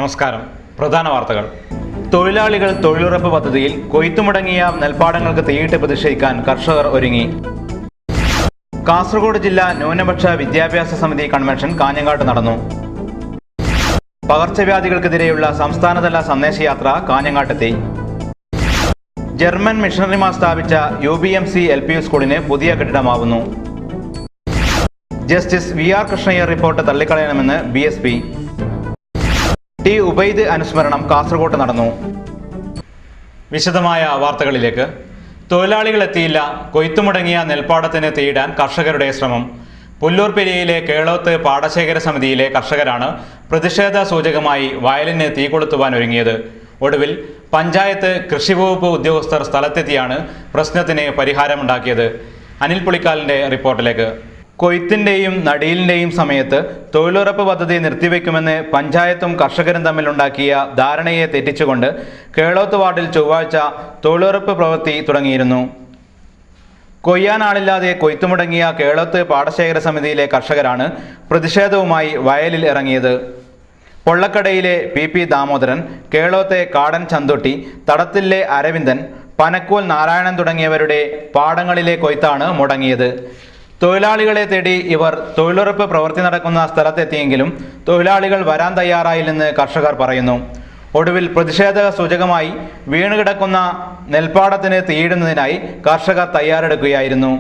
നമസ്കാരം. പ്രധാന വാർത്തകൾ. തൊഴിലാളികൾ തൊഴിലുറപ്പ് പദ്ധതിയിൽ കൊയ്ത്തുമുടങ്ങിയ നെൽപ്പാടങ്ങൾക്ക് തീയിട്ട് പ്രതിഷേധിക്കാൻ കർഷകർ ഒരുങ്ങി. കാസർഗോഡ് ജില്ലാ ന്യൂനപക്ഷ വിദ്യാഭ്യാസ സമിതി കൺവെൻഷൻ കാഞ്ഞങ്ങാട്ട് നടന്നു. പകർച്ചവ്യാധികൾക്കെതിരെയുള്ള സംസ്ഥാനതല സന്ദേശയാത്ര കാഞ്ഞങ്ങാട്ടെത്തി. ജർമ്മൻ മിഷണറിമാർ സ്ഥാപിച്ച UBMC LP സ്കൂളിന് പുതിയ കെട്ടിടമാവുന്നു. ജസ്റ്റിസ് VR കൃഷ്ണയ്യർ റിപ്പോർട്ട് തള്ളിക്കളയണമെന്ന് BSP. ടി ഉബൈദ് അനുസ്മരണം കാസർഗോട്ട് നടന്നു. വിശദമായ വാർത്തകളിലേക്ക്. തൊഴിലാളികൾ എത്തിയില്ല, കൊയ്ത്തുമുടങ്ങിയ നെൽപ്പാടത്തിന് തീയിടാൻ കർഷകരുടെ ശ്രമം. പുല്ലൂർ പെരിയയിലെ കേളോത്ത് പാടശേഖര സമിതിയിലെ കർഷകരാണ് പ്രതിഷേധ സൂചകമായി വയലിന് തീ കൊളുത്തുവാൻ ഒരുങ്ങിയത്. ഒടുവിൽ പഞ്ചായത്ത് കൃഷിവകുപ്പ് ഉദ്യോഗസ്ഥർ സ്ഥലത്തെത്തിയാണ് പ്രശ്നത്തിന് പരിഹാരമുണ്ടാക്കിയത്. അനിൽ പുളിക്കാലിന്റെ റിപ്പോർട്ടിലേക്ക്. കൊയ്ത്തിൻ്റെയും നടീലിൻ്റെയും സമയത്ത് തൊഴിലുറപ്പ് പദ്ധതി നിർത്തിവെക്കുമെന്ന് പഞ്ചായത്തും കർഷകരും തമ്മിലുണ്ടാക്കിയ ധാരണയെ തെറ്റിച്ചുകൊണ്ട് കേളോത്ത് വാർഡിൽ ചൊവ്വാഴ്ച തൊഴിലുറപ്പ് പ്രവൃത്തി തുടങ്ങിയിരുന്നു. കൊയ്യാനാളില്ലാതെ കൊയ്ത്തുമുടങ്ങിയ കേളോത്ത് പാടശേഖര സമിതിയിലെ കർഷകരാണ് പ്രതിഷേധവുമായി വയലിൽ ഇറങ്ങിയത്. പൊള്ളക്കടയിലെ PP ദാമോദരൻ, കേളോത്തെ കാടൻ ചന്തുട്ടി, തടത്തിലെ അരവിന്ദൻ, പനക്കോൽ നാരായണൻ തുടങ്ങിയവരുടെ പാടങ്ങളിലെ കൊയ്ത്താണ് മുടങ്ങിയത്. തൊഴിലാളികളെ തേടി ഇവർ തൊഴിലുറപ്പ് പ്രവൃത്തി നടക്കുന്ന സ്ഥലത്തെത്തിയെങ്കിലും തൊഴിലാളികൾ വരാൻ തയ്യാറായില്ലെന്ന് കർഷകർ പറയുന്നു. ഒടുവിൽ പ്രതിഷേധ സൂചകമായി വീണുകിടക്കുന്ന നെൽപ്പാടത്തിന് തീയിടുന്നതിനായി കർഷകർ തയ്യാറെടുക്കുകയായിരുന്നു.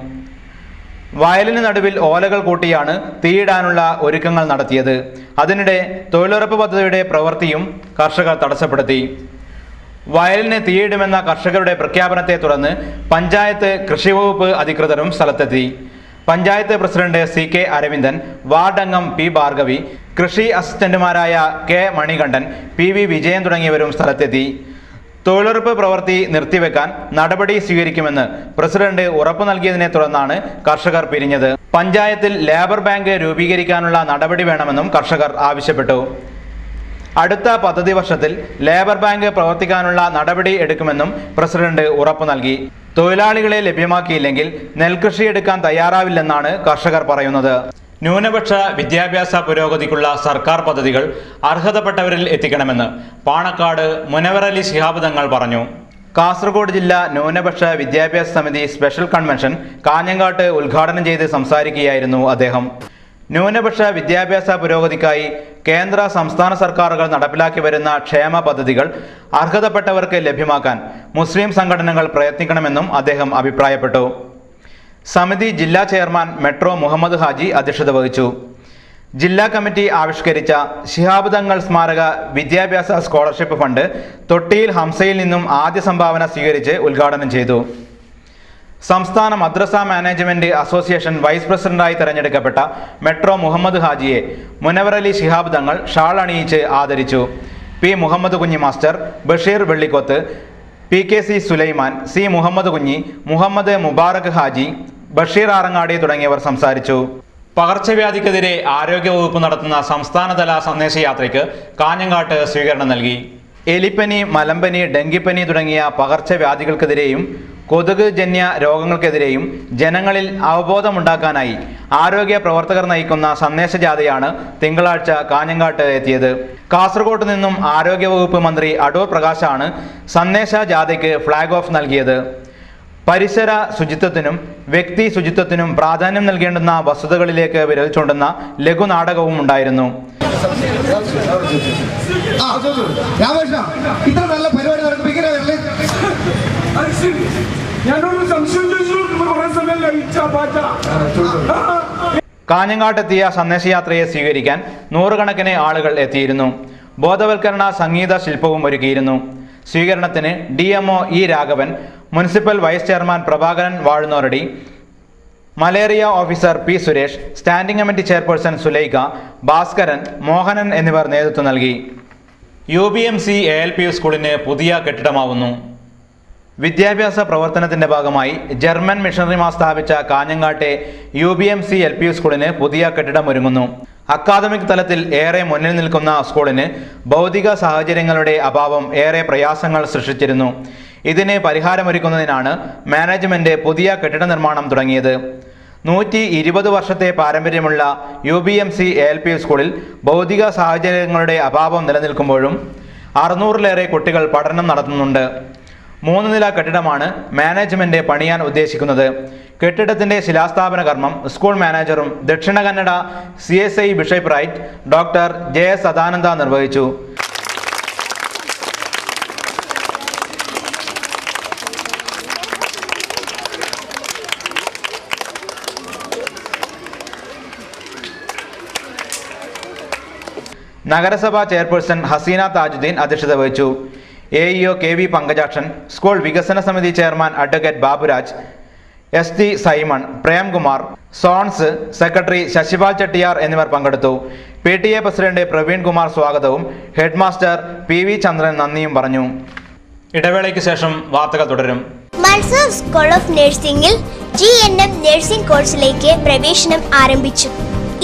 വയലിന് നടുവിൽ ഓലകൾ കൂട്ടിയാണ് തീയിടാനുള്ള ഒരുക്കങ്ങൾ നടത്തിയത്. അതിനിടെ തൊഴിലുറപ്പ് പദ്ധതിയുടെ പ്രവൃത്തിയും കർഷകർ തടസ്സപ്പെടുത്തി. വയലിന് തീയിടുമെന്ന കർഷകരുടെ പ്രഖ്യാപനത്തെ തുടർന്ന് പഞ്ചായത്ത് കൃഷിവകുപ്പ് അധികൃതരും സ്ഥലത്തെത്തി. Panchayat president CK Aravindan, ward അംഗം P ഭാർഗവി, കൃഷി അസിസ്റ്റന്റുമാരായ K മണികണ്ഠൻ, PV വിജയൻ തുടങ്ങിയവരും സ്ഥലത്തെത്തി. തൊഴിലുറപ്പ് പ്രവൃത്തി നിർത്തിവെക്കാൻ നടപടി സ്വീകരിക്കുമെന്ന് പ്രസിഡന്റ് ഉറപ്പു നൽകിയതിനെ തുടർന്നാണ് കർഷകർ പിരിഞ്ഞത്. പഞ്ചായത്തിൽ ലേബർ ബാങ്ക് രൂപീകരിക്കാനുള്ള നടപടി വേണമെന്നും കർഷകർ ആവശ്യപ്പെട്ടു. അടുത്ത പദ്ധതി വർഷത്തിൽ ലേബർ ബാങ്ക് പ്രവർത്തിക്കാനുള്ള നടപടി എടുക്കുമെന്നും പ്രസിഡന്റ് ഉറപ്പു നൽകി. തൊഴിലാളികളെ ലഭ്യമാക്കിയില്ലെങ്കിൽ നെൽകൃഷി എടുക്കാൻ തയ്യാറാവില്ലെന്നാണ് കർഷകർ പറയുന്നത്. ന്യൂനപക്ഷ വിദ്യാഭ്യാസ പുരോഗതിക്കുള്ള സർക്കാർ പദ്ധതികൾ അർഹതപ്പെട്ടവരിൽ എത്തിക്കണമെന്ന് പാണക്കാട് മുനവർ അലി ശിഹാബ് തങ്ങൾ പറഞ്ഞു. കാസർഗോഡ് ജില്ലാ ന്യൂനപക്ഷ വിദ്യാഭ്യാസ സമിതി സ്പെഷ്യൽ കൺവെൻഷൻ കാഞ്ഞങ്ങാട്ട് ഉദ്ഘാടനം ചെയ്ത് സംസാരിക്കുകയായിരുന്നു അദ്ദേഹം. ന്യൂനപക്ഷ വിദ്യാഭ്യാസ പുരോഗതിക്കായി കേന്ദ്ര സംസ്ഥാന സർക്കാരുകൾ നടപ്പിലാക്കി വരുന്ന ക്ഷേമ പദ്ധതികൾ അർഹതപ്പെട്ടവർക്ക് ലഭ്യമാക്കാൻ മുസ്ലിം സംഘടനകൾ പ്രയത്നിക്കണമെന്നും അദ്ദേഹം അഭിപ്രായപ്പെട്ടു. സമിതി ജില്ലാ ചെയർമാൻ മെട്രോ മുഹമ്മദ് ഹാജി അധ്യക്ഷത വഹിച്ചു. ജില്ലാ കമ്മിറ്റി ആവിഷ്കരിച്ച ശിഹാബ് തങ്ങൾ സ്മാരക വിദ്യാഭ്യാസ സ്കോളർഷിപ്പ് ഫണ്ട് തൊട്ടിയിൽ ഹംസയിൽ നിന്നും ആദ്യ സംഭാവന സ്വീകരിച്ച് ഉദ്ഘാടനം ചെയ്തു. സംസ്ഥാന മദ്രസ മാനേജ്മെന്റ് അസോസിയേഷൻ വൈസ് പ്രസിഡന്റായി തെരഞ്ഞെടുക്കപ്പെട്ട മെട്രോ മുഹമ്മദ് ഹാജിയെ മുനവർ അലി ശിഹാബ് തങ്ങൾ ഷാൾ അണിയിച്ച് ആദരിച്ചു. P Muhammad Kunhi master, Basheer Vellikkoth, PKC Sulaiman, C Muhammad Kunhi, Muhammad Mubarak Haji, Basheer Arangadi തുടങ്ങിയവർ സംസാരിച്ചു. പകർച്ചവ്യാധിക്കെതിരെ ആരോഗ്യവകുപ്പ് നടത്തുന്ന സംസ്ഥാനതല സന്ദേശയാത്രയ്ക്ക് കാഞ്ഞങ്ങാട്ട് സ്വീകരണം നൽകി. എലിപ്പനി, മലമ്പനി, ഡെങ്കിപ്പനി തുടങ്ങിയ പകർച്ചവ്യാധികൾക്കെതിരെയും കൊതുക് ജന്യ രോഗങ്ങൾക്കെതിരെയും ജനങ്ങളിൽ അവബോധമുണ്ടാക്കാനായി ആരോഗ്യ പ്രവർത്തകർ നയിക്കുന്ന സന്ദേശജാഥയാണ് തിങ്കളാഴ്ച കാഞ്ഞങ്ങാട്ട് എത്തിയത്. കാസർഗോഡ് നിന്നും ആരോഗ്യവകുപ്പ് മന്ത്രി അടൂർ പ്രകാശാണ് സന്ദേശജാഥയ്ക്ക് ഫ്ലാഗ് ഓഫ് നൽകിയത്. പരിസര ശുചിത്വത്തിനും വ്യക്തി ശുചിത്വത്തിനും പ്രാധാന്യം നൽകേണ്ടുന്ന വസ്തുതകളിലേക്ക് വിരൽ ചൂണ്ടുന്ന ലഘുനാടകവും ഉണ്ടായിരുന്നു. കാഞ്ഞങ്ങാട്ടെത്തിയ സന്ദേശയാത്രയെ സ്വീകരിക്കാൻ നൂറുകണക്കിന് ആളുകൾ എത്തിയിരുന്നു. ബോധവൽക്കരണ സംഗീത ശില്പവും ഒരുക്കിയിരുന്നു. സ്വീകരണത്തിന് DMO E Raghavan, municipal vice chairman Prabhakaran Vazhunnoradi, malaria officer P Suresh, standing committee chairperson Sulaikha, Bhaskaran, Mohanan എന്നിവർ നേതൃത്വം നൽകി. UBMC ALP സ്കൂളിന് പുതിയ കെട്ടിടമാവുന്നു. വിദ്യാഭ്യാസ പ്രവർത്തനത്തിന്റെ ഭാഗമായി ജർമ്മൻ മിഷണറിമാർ സ്ഥാപിച്ച കാഞ്ഞങ്ങാട്ടെ UBMC LP സ്കൂളിന് പുതിയ കെട്ടിടമൊരുങ്ങുന്നു. അക്കാദമിക് തലത്തിൽ ഏറെ മുന്നിൽ നിൽക്കുന്ന സ്കൂളിന് ഭൗതിക സാഹചര്യങ്ങളുടെ അഭാവം ഏറെ പ്രയാസങ്ങൾ സൃഷ്ടിച്ചിരുന്നു. ഇതിന് പരിഹാരമൊരുക്കുന്നതിനാണ് മാനേജ്മെന്റ് പുതിയ കെട്ടിട നിർമ്മാണം തുടങ്ങിയത്. 120 വർഷത്തെ പാരമ്പര്യമുള്ള UBMC ALP സ്കൂളിൽ ഭൗതിക സാഹചര്യങ്ങളുടെ അഭാവം നിലനിൽക്കുമ്പോഴും 600-ലേറെ കുട്ടികൾ പഠനം നടത്തുന്നുണ്ട്. 3 നില കെട്ടിടമാണ് മാനേജ്മെന്റ് പണിയാൻ ഉദ്ദേശിക്കുന്നത്. കെട്ടിടത്തിന്റെ ശിലാസ്ഥാപന കർമ്മം സ്കൂൾ മാനേജറും Dakshina Kannada CSI bishop right doctor JS Sadananda നിർവഹിച്ചു. നഗരസഭാ ചെയർപേഴ്സൺ ഹസീന താജുദ്ദീൻ അധ്യക്ഷത വഹിച്ചു. AEO KV പങ്കജാക്ഷൻ, സ്കൂൾ വികസന സമിതി chairman advocate Baburaj, ST Simon, Premkumar, zones secretary Sasipal Chettiar എന്നിവർ പങ്കെടുത്തു. PTA പ്രസിഡന്റ് പ്രവീൺ കുമാർ സ്വാഗതവും ഹെഡ്മാസ്റ്റർ PV ചന്ദ്രൻ നന്ദിയും പറഞ്ഞു. ഇടവേളയ്ക്ക് ശേഷം വാർത്തകൾ തുടരും. മൺസൂർ സ്കൂൾ ഓഫ് നഴ്സിംഗിൽ GNM നഴ്സിംഗ് കോഴ്സിലേക്ക് പ്രവേശനം ആരംഭിച്ചു.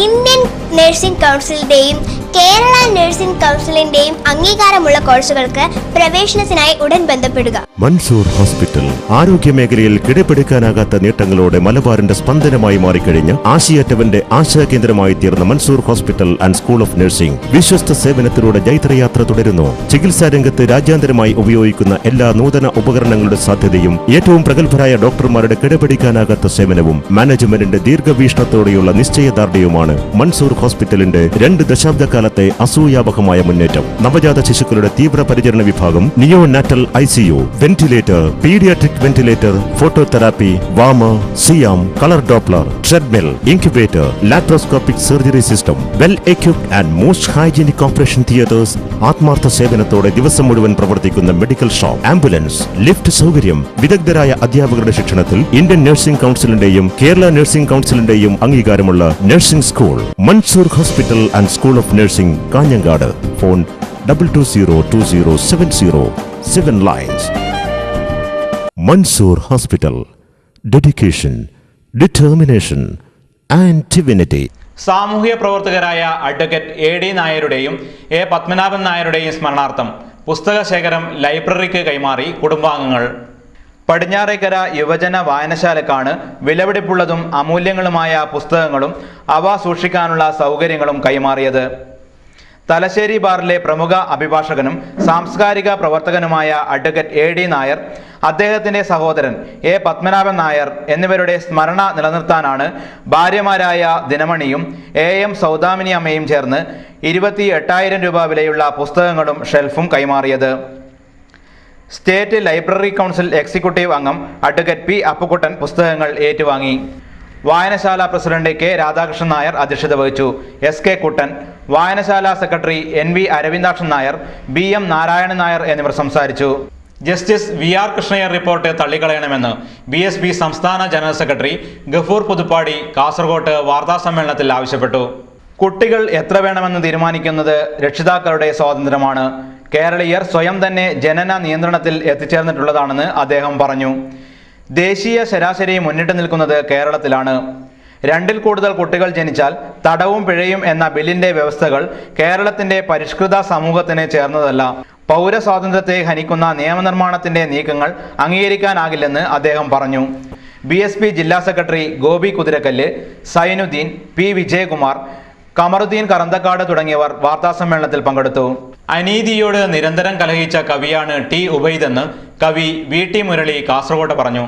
ഇന്ത്യൻ നഴ്സിംഗ് കൗൺസിലിന്റെയും കേരള നഴ്സിംഗ് കൗൺസിലിന്റെയും അംഗീകാരമുള്ള കോഴ്സുകൾക്ക് പ്രവേശനത്തിനായി ഉടൻ ബന്ധപ്പെടുക. മൻസൂർ ഹോസ്പിറ്റൽ ആരോഗ്യ മേഖലയിൽ കിടപിടിക്കാനാകാത്ത നേട്ടങ്ങളോടെ മലബാറിന്റെ സ്പന്ദനമായി മാറിക്കഴിഞ്ഞ ആശയറ്റവന്റെ ആശാകേന്ദ്രമായി തീർന്ന Mansoor hospital and school of nursing വിശ്വസ്ത സേവനത്തിലൂടെ ജൈത്രയാത്ര തുടരുന്നു. ചികിത്സാ രംഗത്ത് രാജ്യാന്തരമായി ഉപയോഗിക്കുന്ന എല്ലാ നൂതന ഉപകരണങ്ങളുടെ സാധ്യതയും ഏറ്റവും പ്രഗത്ഭരായ ഡോക്ടർമാരുടെ കിടപിടിക്കാനാകാത്ത സേവനവും മാനേജ്മെന്റിന്റെ ദീർഘവീക്ഷണത്തോടെയുള്ള നിശ്ചയദാർഢ്യവുമാണ് മൻസൂർ ഹോസ്പിറ്റലിന്റെ 2 ദശാബ്ദക്കാലത്തെ അസൂയാവഹമായ മുന്നേറ്റം. നവജാത ശിശുക്കളുടെ തീവ്ര പരിചരണ വിഭാഗം, neonatal ICU, ventilator, paediatric ventilator, phototherapy, വാമ, C arm, colour doppler, treadmill, incubator, laparoscopic surgery system, well equipped and most hygienic operation theatres, ആത്മാർത്ഥ സേവനത്തോടെ ദിവസം മുഴുവൻ പ്രവർത്തിക്കുന്ന മെഡിക്കൽ ഷോപ്പ്, ആംബുലൻസ്, ലിഫ്റ്റ് സൗകര്യം, വിദഗ്ധരായ അധ്യാപകരുടെ ശിക്ഷണത്തിൽ ഇന്ത്യൻ നഴ്സിംഗ് കൗൺസിലിന്റെയും കേരള നഴ്സിംഗ് കൗൺസിലിന്റെയും അംഗീകാരമുള്ള nursing school Mansoor hospital and school of nursing, Kanhangad. Phone 22020707 lines. Mansoor Hospital. Dedication, determination and divinity. സാമൂഹ്യ പ്രവർത്തകരായ അഡ്വക്കേറ്റ് AD നായരുടെയും A പത്മനാഭൻ നായരുടെയും സ്മരണാർത്ഥം പുസ്തകശേഖരം ലൈബ്രറിക്ക് കൈമാറി കുടുംബാംഗങ്ങൾ. പടിഞ്ഞാറേക്കര യുവജന വായനശാലക്കാണ് വിലപിടിപ്പുള്ളതും അമൂല്യങ്ങളുമായ പുസ്തകങ്ങളും അവ സൂക്ഷിക്കാനുള്ള സൗകര്യങ്ങളും കൈമാറിയത്. തലശ്ശേരി ബാറിലെ പ്രമുഖ അഭിഭാഷകനും സാംസ്കാരിക പ്രവർത്തകനുമായ അഡ്വക്കേറ്റ് AD നായർ, അദ്ദേഹത്തിന്റെ സഹോദരൻ A പത്മനാഭൻ നായർ എന്നിവരുടെ സ്മരണ നിലനിർത്താനാണ് ഭാര്യമാരായ ദിനമണിയും AM സൗദാമിനി അമ്മയും ചേർന്ന് 28,000 രൂപ വിലയുള്ള പുസ്തകങ്ങളും ഷെൽഫും കൈമാറിയത്. സ്റ്റേറ്റ് ലൈബ്രറി കൗൺസിൽ എക്സിക്യൂട്ടീവ് അംഗം അഡ്വക്കേറ്റ് P അപ്പുക്കുട്ടൻ പുസ്തകങ്ങൾ ഏറ്റുവാങ്ങി. വായനശാല പ്രസിഡന്റ് K രാധാകൃഷ്ണൻ നായർ അധ്യക്ഷത വഹിച്ചു. SK കുട്ടൻ, വായനശാല secretary NV Aravindakshan Nair, BM Narayanan Nair എന്നിവർ സംസാരിച്ചു. ജസ്റ്റിസ് VR കൃഷ്ണയ്യർ റിപ്പോർട്ട് തള്ളിക്കളയണമെന്ന് BSP സംസ്ഥാന ജനറൽ സെക്രട്ടറി ഗഫൂർ പുതുപ്പാടി കാസർഗോട്ട് വാർത്താസമ്മേളനത്തിൽ ആവശ്യപ്പെട്ടു. കുട്ടികൾ എത്ര വേണമെന്ന് തീരുമാനിക്കുന്നത് രക്ഷിതാക്കളുടെ സ്വാതന്ത്ര്യമാണ്. കേരളീയർ സ്വയം തന്നെ ജനന നിയന്ത്രണത്തിൽ എത്തിച്ചേർന്നിട്ടുള്ളതാണെന്ന് അദ്ദേഹം പറഞ്ഞു. ദേശീയ ശരാശരി മുന്നിട്ട് നിൽക്കുന്നത് കേരളത്തിലാണ്. 2-ൽ കൂടുതൽ കുട്ടികൾ ജനിച്ചാൽ തടവും പിഴയും എന്ന ബില്ലിന്റെ വ്യവസ്ഥകൾ കേരളത്തിന്റെ പരിഷ്കൃത സമൂഹത്തിന് ചേർന്നതല്ല. പൗരസ്വാതന്ത്ര്യത്തെ ഹനിക്കുന്ന നിയമനിർമ്മാണത്തിന്റെ നീക്കങ്ങൾ അംഗീകരിക്കാനാകില്ലെന്ന് അദ്ദേഹം പറഞ്ഞു. BSP ജില്ലാ സെക്രട്ടറി ഗോപി കുതിരക്കല്ല്, സൈനുദ്ദീൻ, P വിജയകുമാർ, കമറുദ്ദീൻ കറന്തക്കാട് തുടങ്ങിയവർ വാർത്താസമ്മേളനത്തിൽ പങ്കെടുത്തു. അനീതിയോട് നിരന്തരം കലഹിച്ച കവിയാണ് T ഉബൈദെന്ന് കവി VT മുരളി കാസർഗോഡ് പറഞ്ഞു.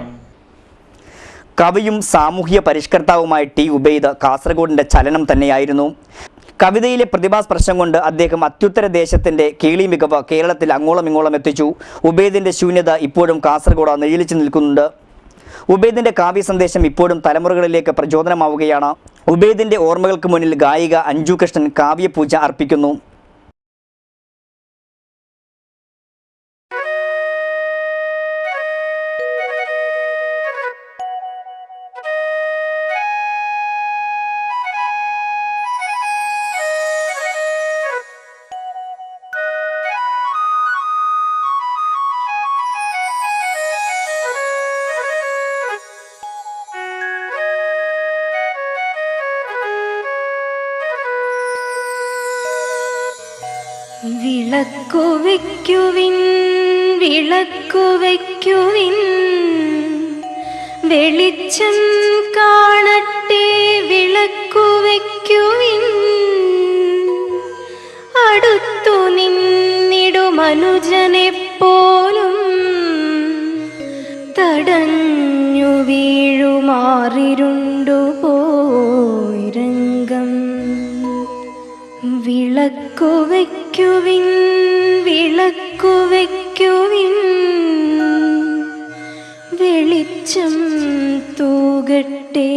കവിയും സാമൂഹ്യ പരിഷ്കർത്താവുമായ T ഉബൈദ് കാസർഗോഡിൻ്റെ ചലനം തന്നെയായിരുന്നു. കവിതയിലെ പ്രതിഭാസ്പർശം കൊണ്ട് അദ്ദേഹം അത്യുത്തര ദേശത്തിൻ്റെ കീളി മികവ് കേരളത്തിൽ അങ്ങോളം ഇങ്ങോളം എത്തിച്ചു. ഉബൈദിൻ്റെ ശൂന്യത ഇപ്പോഴും കാസർഗോഡ് നിഴലിച്ചു നിൽക്കുന്നുണ്ട്. ഉബൈദിൻ്റെ കാവ്യ സന്ദേശം ഇപ്പോഴും തലമുറകളിലേക്ക് പ്രചോദനമാവുകയാണ്. ഉബൈദിൻ്റെ ഓർമ്മകൾക്ക് മുന്നിൽ ഗായിക അഞ്ജു കൃഷ്ണൻ കാവ്യപൂജ അർപ്പിക്കുന്നു. വിളക്കു വയ്ക്കുവിൻ, വിളക്കു വയ്ക്കുവിൻ, വെളിച്ചം കാണട്ടെ അടുത്തു നിന്നിടുമനുജനെപ്പോലും തടഞ്ഞു വീഴുമാറിരുണ്ടു പോയി രംഗം. വിളക്കു വയ്ക്കുവിൻ വിളക്കു വയ്ക്കുവിൻ വെളിച്ചം തൂകട്ടെ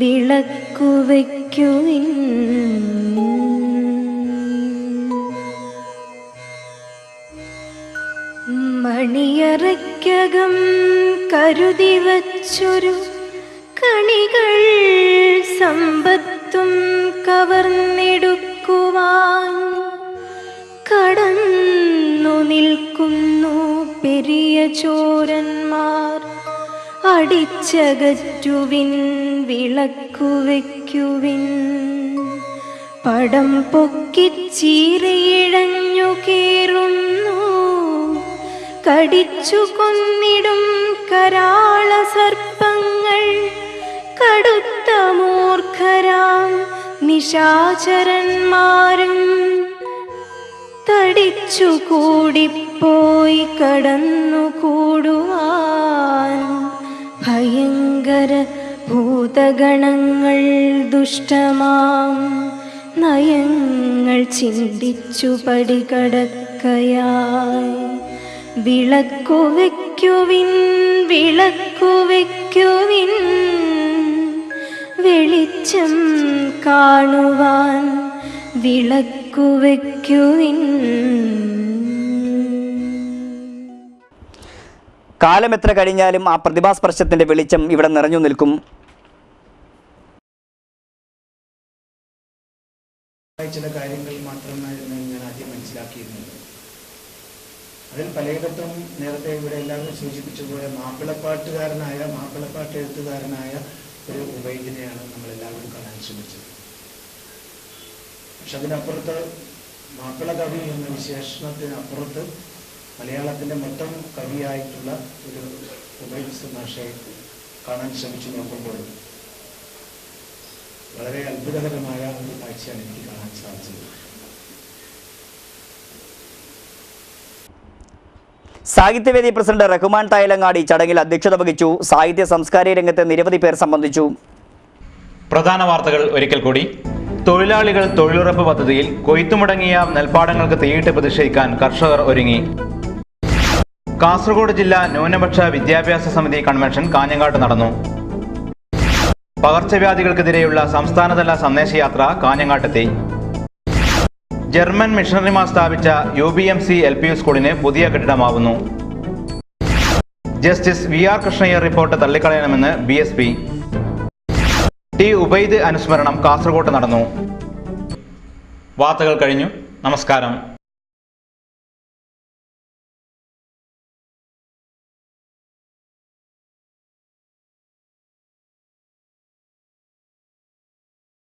വിളക്കു വയ്ക്കുവിൻ. മണിയറയ്ക്കകം കരുതി വച്ചൊരു കണികൾ സമ്പത്തും കവർന്നെടുക്കുവാൻ കടന്നു നിൽക്കുന്നു പെരിയ ചോരന്മാർ. അടിച്ചകറ്റുവിൻ വിളക്കു വയ്ക്കുവിൻ. പടം പൊക്കിച്ചീറിയിഴഞ്ഞു കേറുന്നു കടിച്ചു കൊന്നിടും കരാള സർപ്പങ്ങൾ. കടുത്ത മൂർഖരാം നിശാചരന്മാരും തടിച്ചു കൂടിപ്പോയി കടന്നു കൂടുവാൻ. ഭയങ്കര ഭൂതഗണങ്ങൾ ദുഷ്ടമാം നയങ്ങൾ ചിന്തിച്ചു പടികടക്കയായി. വിളക്കു വയ്ക്കുവിൻ വിളക്കു വയ്ക്കുവിൻ വെളിച്ചം കാണുവാൻ വിളക്കു വയ്ക്കുവിൻ. കാലമെത്ര കഴിഞ്ഞാലും ആ പ്രതിഭാസ്പർശത്തിൻ്റെ വെളിച്ചം ഇവിടെ നിറഞ്ഞു നിൽക്കും. ചില കാര്യങ്ങൾ മാത്രമായിരുന്നു ഞാൻ ആദ്യം മനസ്സിലാക്കിയിരുന്നത്. അതിൽ പലയിടത്തും നേരത്തെ ഇവിടെ എല്ലാവരും സൂചിപ്പിച്ചതുപോലെ മാപ്പിളപ്പാട്ട് എഴുത്തുകാരനായ ഒരു ഉബൈദിനെയാണ് നമ്മളെല്ലാവരും കാണാൻ ശ്രമിച്ചത്. പക്ഷെ അതിനപ്പുറത്ത് മാപ്പിള കവി എന്ന വിശേഷണത്തിനപ്പുറത്ത് മലയാളത്തിൻ്റെ മൊത്തം കവിയായിട്ടുള്ള ഒരു ഉബൈദ് മാഷയെ കാണാൻ ശ്രമിച്ചു നോക്കുമ്പോൾ വളരെ അത്ഭുതകരമായ ഒരു കാഴ്ചയാണ് എനിക്ക് കാണാൻ സാധിച്ചത്. സാഹിത്യവേദി പ്രസിഡന്റ് റഹ്മാൻ തായലങ്ങാടി ചടങ്ങിൽ അധ്യക്ഷത വഹിച്ചു. സാഹിത്യ സാംസ്കാരിക രംഗത്തെ നിരവധി പേർ സംബന്ധിച്ചു. പ്രധാന വാർത്തകൾ ഒരിക്കൽ കൂടി. തൊഴിലാളികൾ തൊഴിലുറപ്പ് പദ്ധതിയിൽ കൊയ്ത്തുമുടങ്ങിയ നെൽപ്പാടങ്ങൾക്ക് തീയിട്ട് പ്രതിഷേധിക്കാൻ കർഷകർ ഒരുങ്ങി. കാസർഗോഡ് ജില്ലാ ന്യൂനപക്ഷ വിദ്യാഭ്യാസ സമിതി കൺവെൻഷൻ കാഞ്ഞങ്ങാട്ട് നടന്നു. പകർച്ചവ്യാധികൾക്കെതിരെയുള്ള സംസ്ഥാനതല സന്ദേശയാത്ര കാഞ്ഞങ്ങാട്ടെത്തി. ജർമ്മൻ മിഷണറിമാർ സ്ഥാപിച്ച UBMC LP സ്കൂളിന് പുതിയ കെട്ടിടമാവുന്നു. ജസ്റ്റിസ് VR കൃഷ്ണയ്യർ റിപ്പോർട്ട് തള്ളിക്കളയണമെന്ന് BSP. ടി ഉബൈദ് അനുസ്മരണം കാസർഗോട്ട് നടന്നു. വാർത്തകൾ കഴിഞ്ഞു. നമസ്കാരം.